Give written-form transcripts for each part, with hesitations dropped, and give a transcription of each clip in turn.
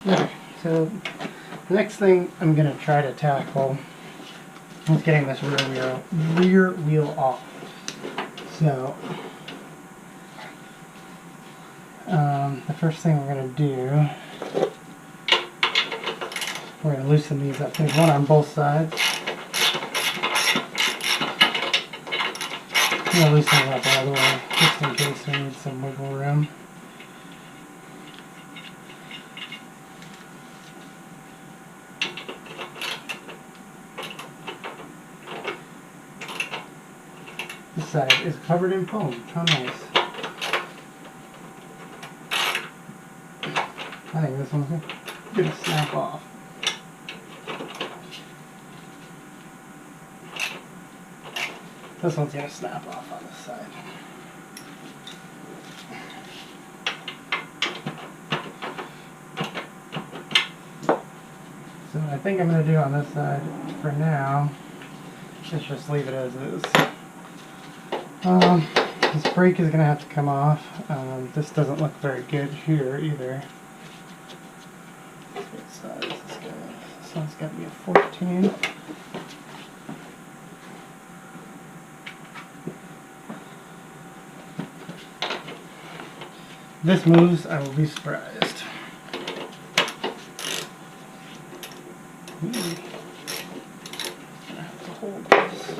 Okay, so the next thing I'm going to try to tackle is getting this rear wheel off. So the first thing we're going to do, we're going to loosen these up. There's one on both sides. I'm going to loosen it up all the way, just in case we need some wiggle room. This side is covered in foam. How nice. I think this one's going to snap off. This one's going to snap off on this side. So what I think I'm going to do on this side for now is just leave it as is. This brake is going to have to come off. This doesn't look very good here either. What size is this guy? This one's got to be a 14. If this moves, I will be surprised. I'm going to have to hold this.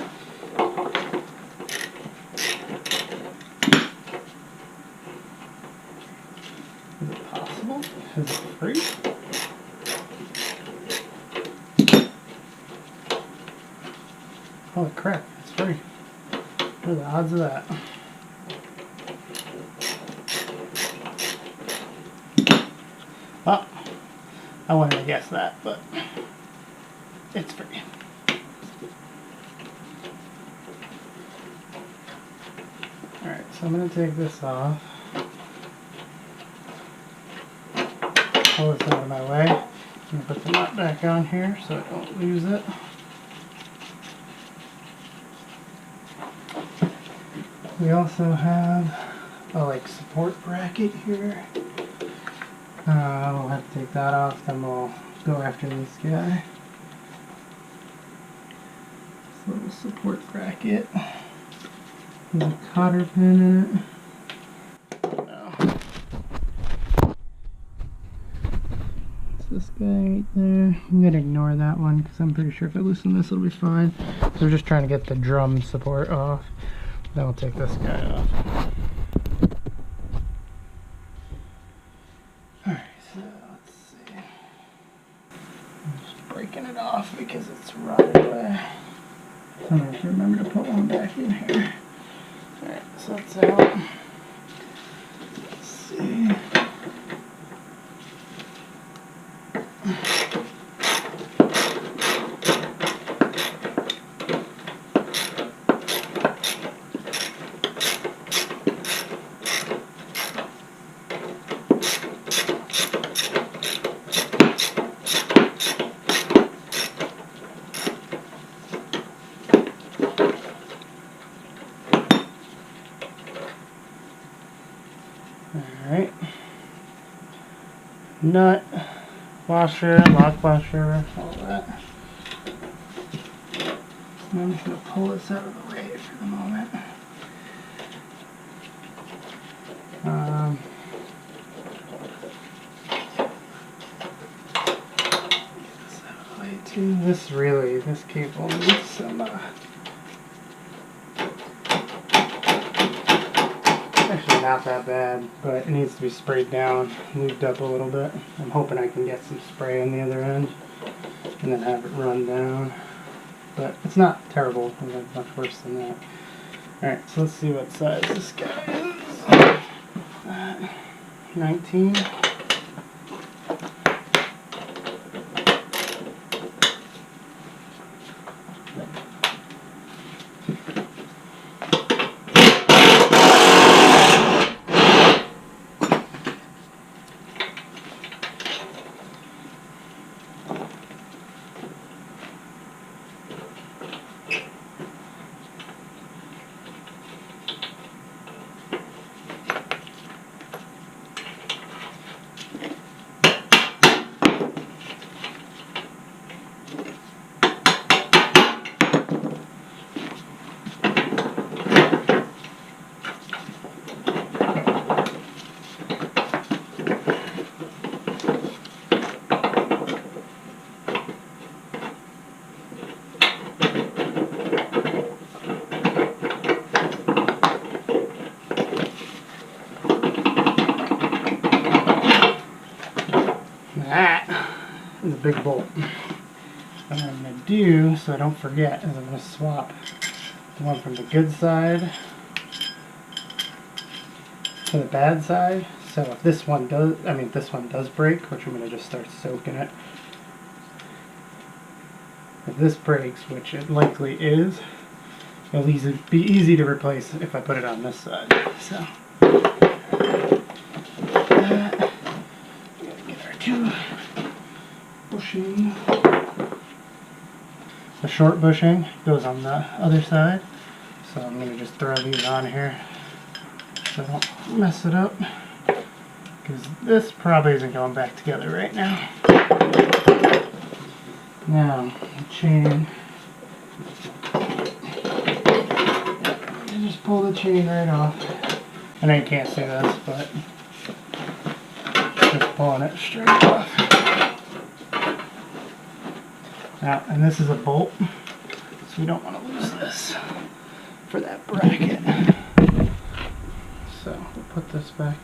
Is it possible? Is it free? Holy crap, it's free. What are the odds of that? Well, I wanted to guess that, but it's free. Alright, so I'm going to take this off. Pull this out of my way. I'm going to put the nut back on here so I don't lose it. We also have a support bracket here. We'll have to take that off, then we'll go after this guy. This little support bracket. There's a cotter pin in it. This guy right there. I'm going to ignore that one because I'm pretty sure if I loosen this it'll be fine. So we're just trying to get the drum support off. Then we'll take this guy off. Alright, so let's see. I'm just breaking it off because it's rotted away. So I'm going to have to remember to put one back in here. Alright, so that's out. Let's see. Alright. Nut, washer, lock washer, all that. And I'm just going to pull this out of the way for the moment. Get this out of the way too. This cable needs some actually not that bad, but it needs to be sprayed down, lubed up a little bit. I'm hoping I can get some spray on the other end and then have it run down. But it's not terrible, it's much worse than that. Alright, so let's see what size this guy is. 19. That is a big bolt. What I'm going to do, so I don't forget, is I'm going to swap the one from the good side to the bad side. So if this one does, this one does break, which I'm going to just start soaking it. If this breaks, which it likely is, it'll be easy to replace if I put it on this side. So, that. We gotta get our two bushing. The short bushing goes on the other side. So I'm going to just throw these on here so I don't mess it up. Because this probably isn't going back together right now. Now, the chain. You just pull the chain right off. I know you can't see this, but just pulling it straight off. Now, and this is a bolt, so we don't want to lose this for that bracket. So we'll put this back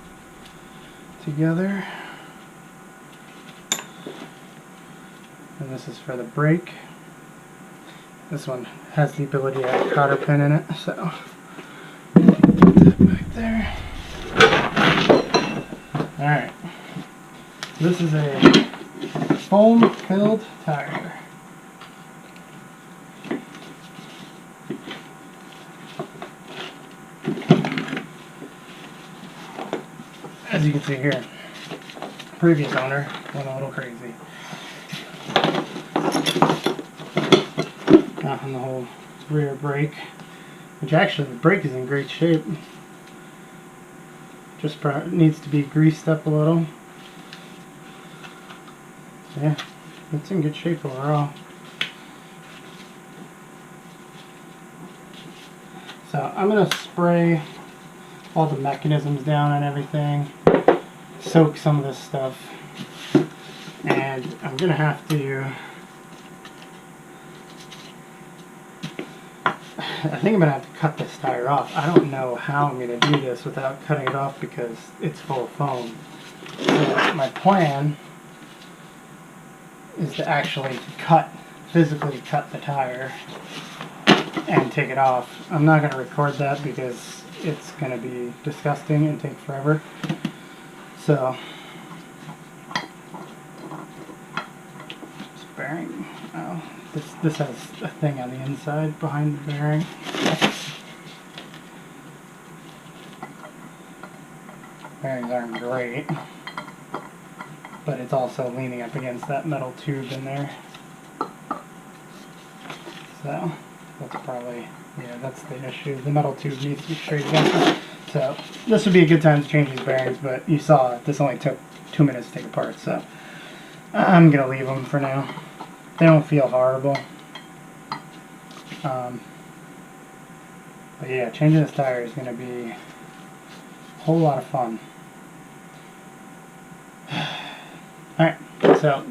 together. And this is for the brake. This one has the ability to have a cotter pin in it, so put that back there. Alright. This is a foam-filled tire. As you can see here, previous owner went a little crazy. On the whole rear brake, which actually the brake is in great shape. Just needs to be greased up a little. Yeah, it's in good shape overall. So I'm going to spray all the mechanisms down and everything, soak some of this stuff, and I'm going to have to, I think I'm going to have to cut this tire off. I don't know how I'm going to do this without cutting it off because it's full of foam. So my plan is to actually physically cut the tire and take it off. I'm not going to record that because it's going to be disgusting and take forever. So, this bearing, oh, this has a thing on the inside behind the bearing. Bearings aren't great, but it's also leaning up against that metal tube in there. So, that's probably, yeah, that's the issue. The metal tube needs to be straight against it. So, this would be a good time to change these bearings, but you saw it, this only took 2 minutes to take apart, so I'm going to leave them for now. They don't feel horrible. But yeah, changing this tire is going to be a whole lot of fun. Alright, so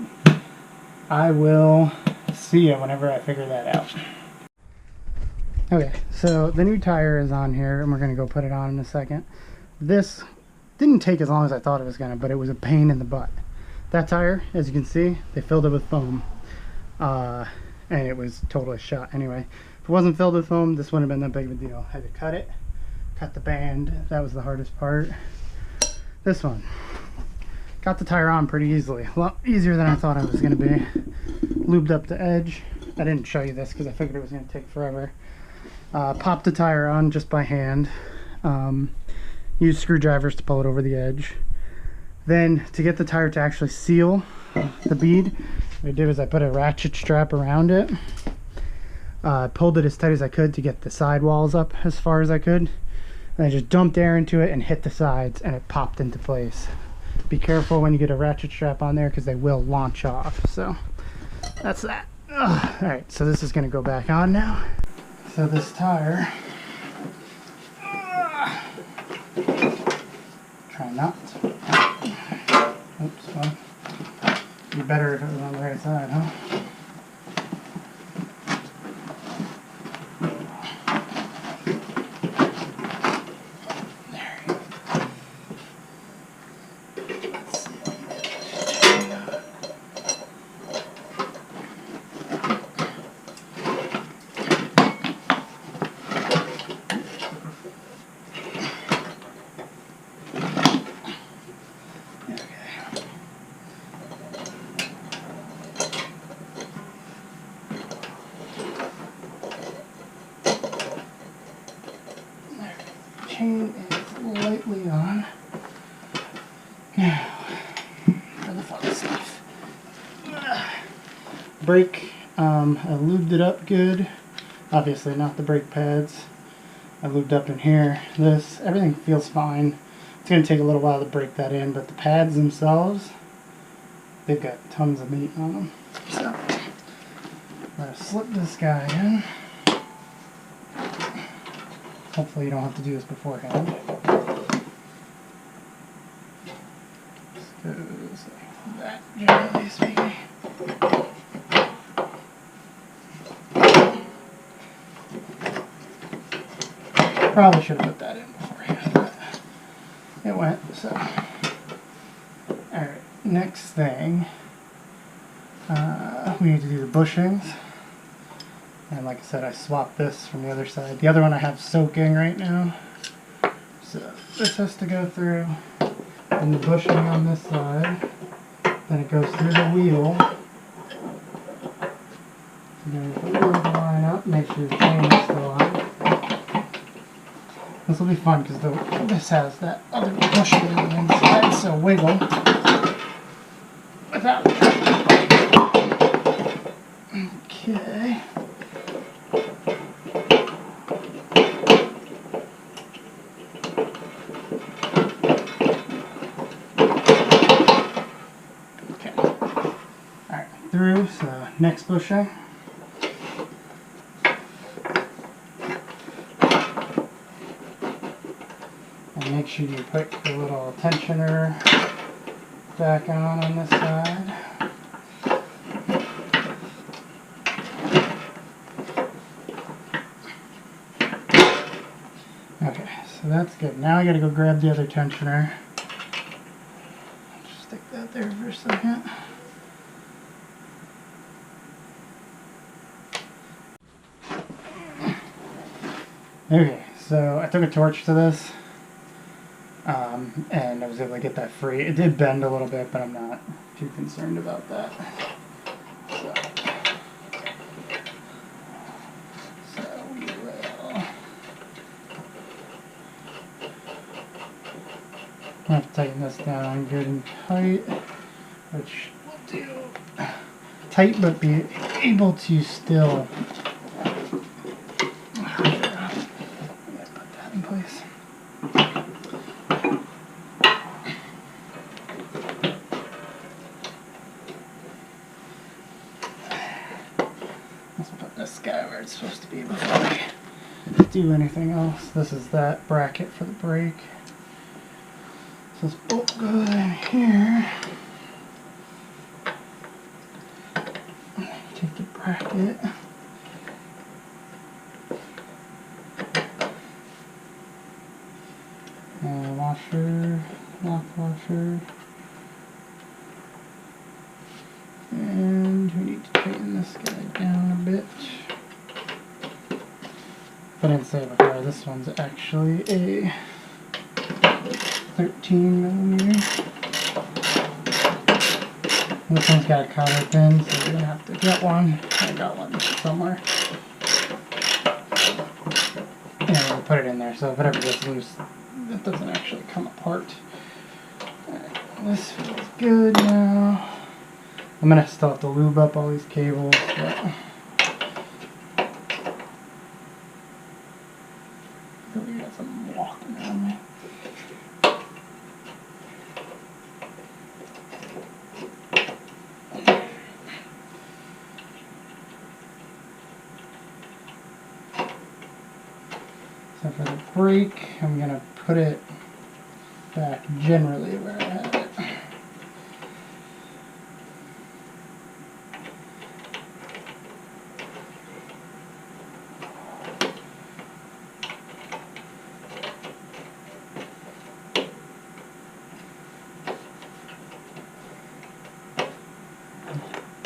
I will see you whenever I figure that out. Okay, so the new tire is on here and we're going to go put it on in a second. This didn't take as long as I thought it was going to, but it was a pain in the butt. That tire, as you can see, they filled it with foam. And it was totally shot. Anyway, if it wasn't filled with foam, this wouldn't have been that big of a deal. I had to cut it, cut the band. That was the hardest part. This one. Got the tire on pretty easily. A lot easier than I thought it was going to be. Lubed up the edge. I didn't show you this because I figured it was going to take forever. Popped the tire on just by hand. Used screwdrivers to pull it over the edge. Then to get the tire to actually seal the bead, what I did was I put a ratchet strap around it. Pulled it as tight as I could to get the sidewalls up as far as I could. And I just dumped air into it and hit the sides and it popped into place. Be careful when you get a ratchet strap on there because they will launch off. So that's that. Alright, so this is going to go back on now. So this tire, try not to. Oops, well, it'd be better if it was on the right side, huh? There you go. Let's see. chain is lightly on. Now, for the fun stuff. Brake, I lubed it up good. Obviously not the brake pads. I lubed up in here. Everything feels fine. It's going to take a little while to break that in, but the pads themselves, they've got tons of meat on them. So, I'm going to slip this guy in. Hopefully you don't have to do this beforehand. Just goes like that, generally speaking. Probably should have put that in beforehand, but it went, so. Alright, next thing, we need to do the bushings. And like I said, I swapped this from the other side. The other one I have soaking right now. So this has to go through, and the bushing on this side. Then it goes through the wheel. So you're going to put the wheel line up, make sure the chain is still on. This will be fun because this has that other bushing on the inside, so wiggle without. Okay. Through, so next bushing. And make sure you put the little tensioner back on this side. Okay, so that's good. Now I gotta go grab the other tensioner. Just stick that there for a second. Okay, so I took a torch to this, and I was able to get that free. It did bend a little bit, but I'm not too concerned about that. So we will have to tighten this down good and tight, which we'll do tight, but be able to still. This guy where it's supposed to be before I do anything else. This is that bracket for the brake. So this bolt goes in here. Take the bracket. And washer, lock washer. And we need to tighten this guy down a bit. If I didn't say it before, this one's actually a 13mm. This one's got a cotter pin, so you're going to have to get one. I got one somewhere. And we'll put it in there, so if it ever gets loose, it doesn't actually come apart. Alright, this feels good now. I'm going to still have to lube up all these cables, but I feel like I got something walking around me. So for the brake, I'm going to put it back generally where I had it.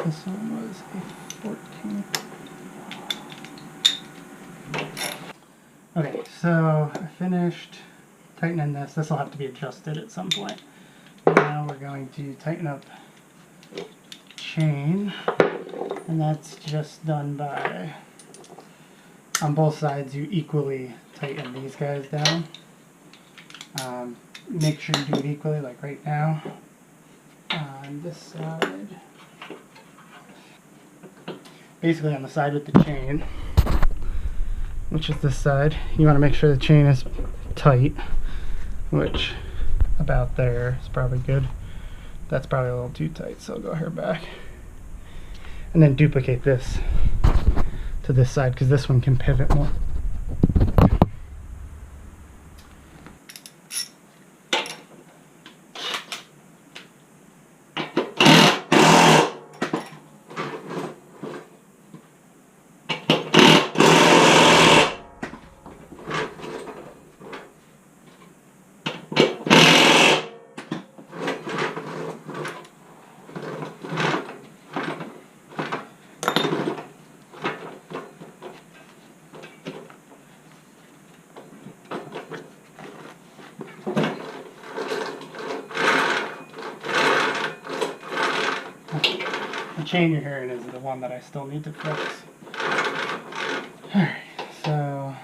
This one was a 14. Okay, so I finished tightening this. This will have to be adjusted at some point. Now we're going to tighten up chain, and that's just done by, on both sides you equally tighten these guys down. Make sure you do it equally, like right now. On this side. Basically on the side with the chain, which is this side, you want to make sure the chain is tight, which about there is probably good. That's probably a little too tight, so I'll go here back. And then duplicate this to this side, because this one can pivot more. The chain you're hearing is the one that I still need to fix. Alright, so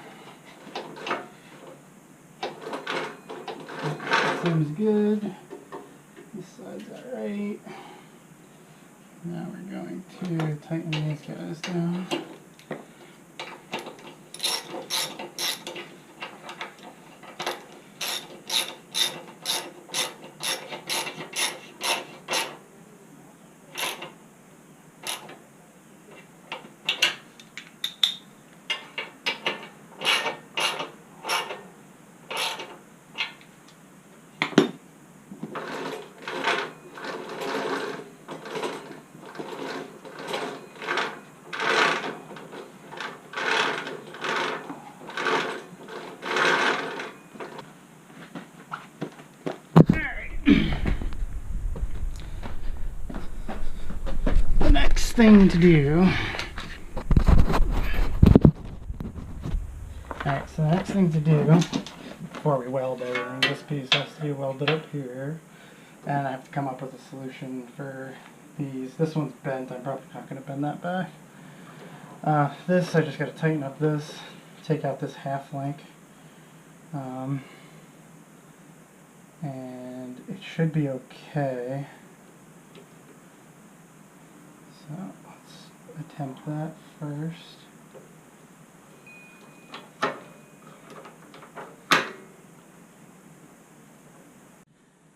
that seems good. This side's alright. Now we're going to tighten these guys down. The next thing to do. Alright, so the next thing to do before we weld everything, this piece has to be welded up here. And I have to come up with a solution for these. This one's bent, I'm probably not going to bend that back. This, I just got to tighten up this, take out this half link. And it should be okay. So let's attempt that first.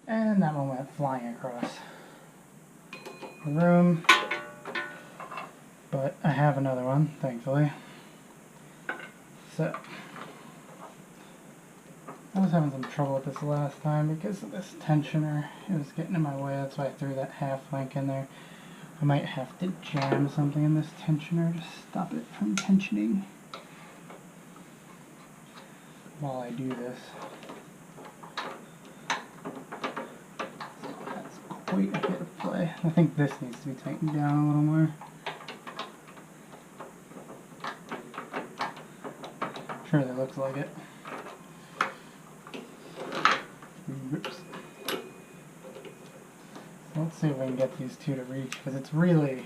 And that one went flying across the room. But I have another one, thankfully. So I was having some trouble with this last time because of this tensioner. It was getting in my way, that's why I threw that half link in there. I might have to jam something in this tensioner to stop it from tensioning while I do this. So that's quite a bit of play. I think this needs to be tightened down a little more. Surely looks like it. Oops. Let's see if I can get these two to reach, because it really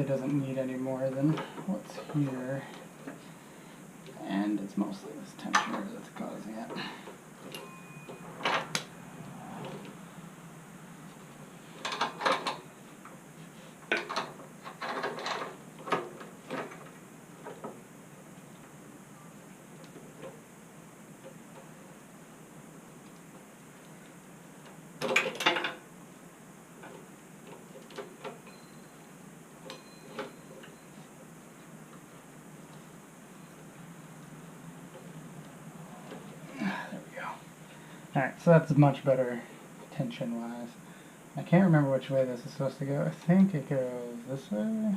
doesn't need any more than what's here. And it's mostly this tensioner that's causing it. Alright, so that's much better tension-wise. I can't remember which way this is supposed to go. I think it goes this way.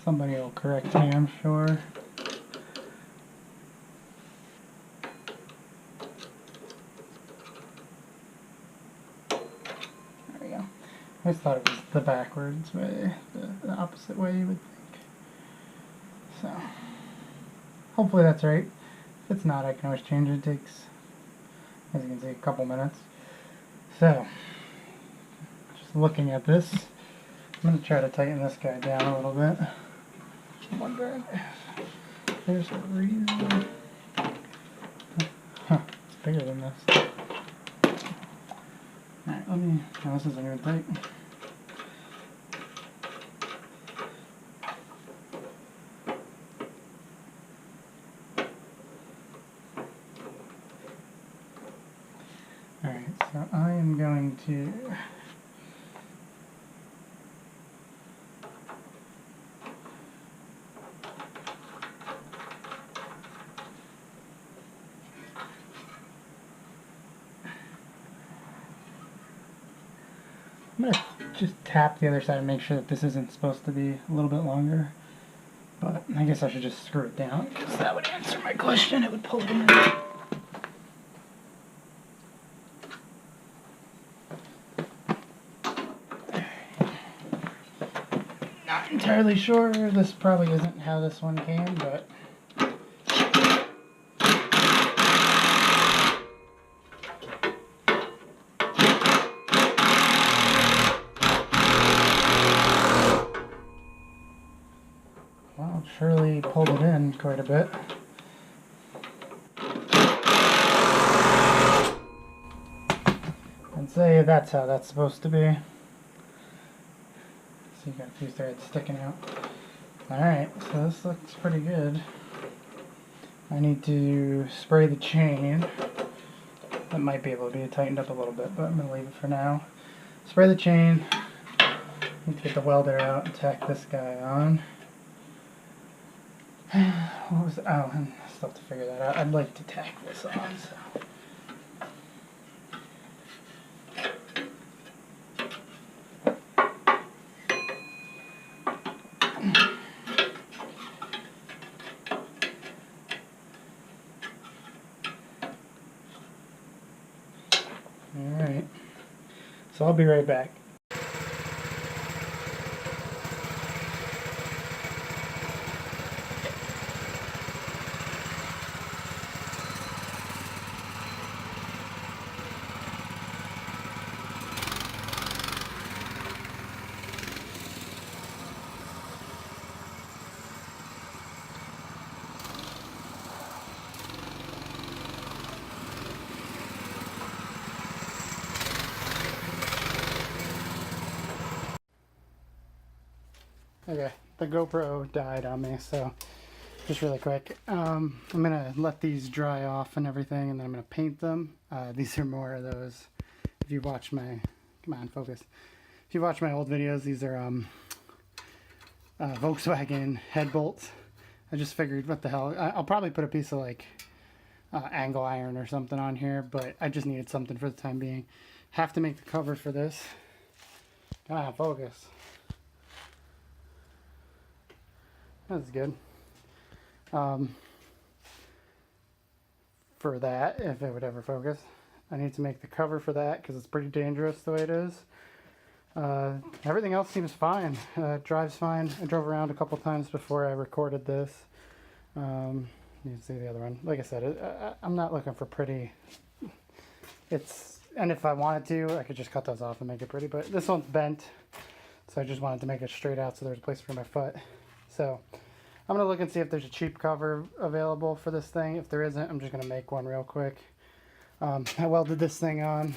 Somebody will correct me, I'm sure. There we go. I always thought it was the backwards way, the opposite way you would think. So, hopefully that's right. If it's not, I can always change it. It takes, as you can see, a couple minutes. So, just looking at this, I'm going to try to tighten this guy down a little bit. I'm wondering if there's a reason. Huh, it's bigger than this. Alright, let me, no, this isn't even tight. Alright, so I am going to I'm going to just tap the other side and make sure that this isn't supposed to be a little bit longer. But I guess I should just screw it down because that would answer my question. It would pull it in. Not entirely sure. This probably isn't how this one came, but well, it surely pulled it in quite a bit. I'd say that's how that's supposed to be. So you got a few threads sticking out. Alright, so this looks pretty good. I need to spray the chain. That might be able to be tightened up a little bit, but I'm going to leave it for now. Spray the chain. Need to get the welder out and tack this guy on. What was it? Oh, and I still have to figure that out. I'd like to tack this on, so. Alright, so I'll be right back. Okay, the GoPro died on me, so just really quick. I'm going to let these dry off and everything, and then I'm going to paint them. These are more of those, if you watch my, come on, focus. If you watch my old videos, these are Volkswagen head bolts. I just figured, what the hell, I'll probably put a piece of like angle iron or something on here, but I just needed something for the time being. Have to make the cover for this. Come on, focus. That's good. For that, if it would ever focus, I need to make the cover for that because it's pretty dangerous the way it is. Everything else seems fine. Drives fine. I drove around a couple times before I recorded this. You can see the other one. Like I said, I'm not looking for pretty. And if I wanted to, I could just cut those off and make it pretty. But this one's bent, so I just wanted to make it straight out so there's a place for my foot. So I'm going to look and see if there's a cheap cover available for this thing. If there isn't, I'm just going to make one real quick. I welded this thing on.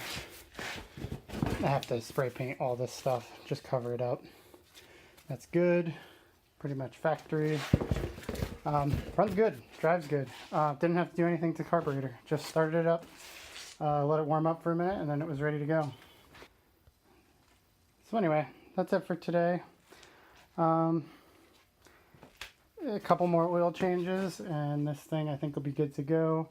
I have to spray paint all this stuff, just cover it up. That's good. Pretty much factory. Runs good, drives good. Didn't have to do anything to the carburetor. Just started it up, let it warm up for a minute, and then it was ready to go. So anyway, that's it for today. A couple more oil changes, and this thing I think will be good to go.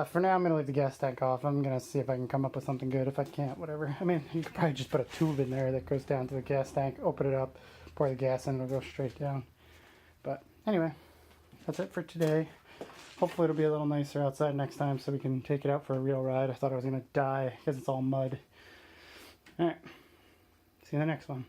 For now, I'm going to leave the gas tank off. I'm going to see if I can come up with something good. If I can't, whatever. I mean, you could probably just put a tube in there that goes down to the gas tank, open it up, pour the gas in, it'll go straight down. But anyway, that's it for today. Hopefully it'll be a little nicer outside next time so we can take it out for a real ride. I thought I was going to die because it's all mud. Alright, see you in the next one.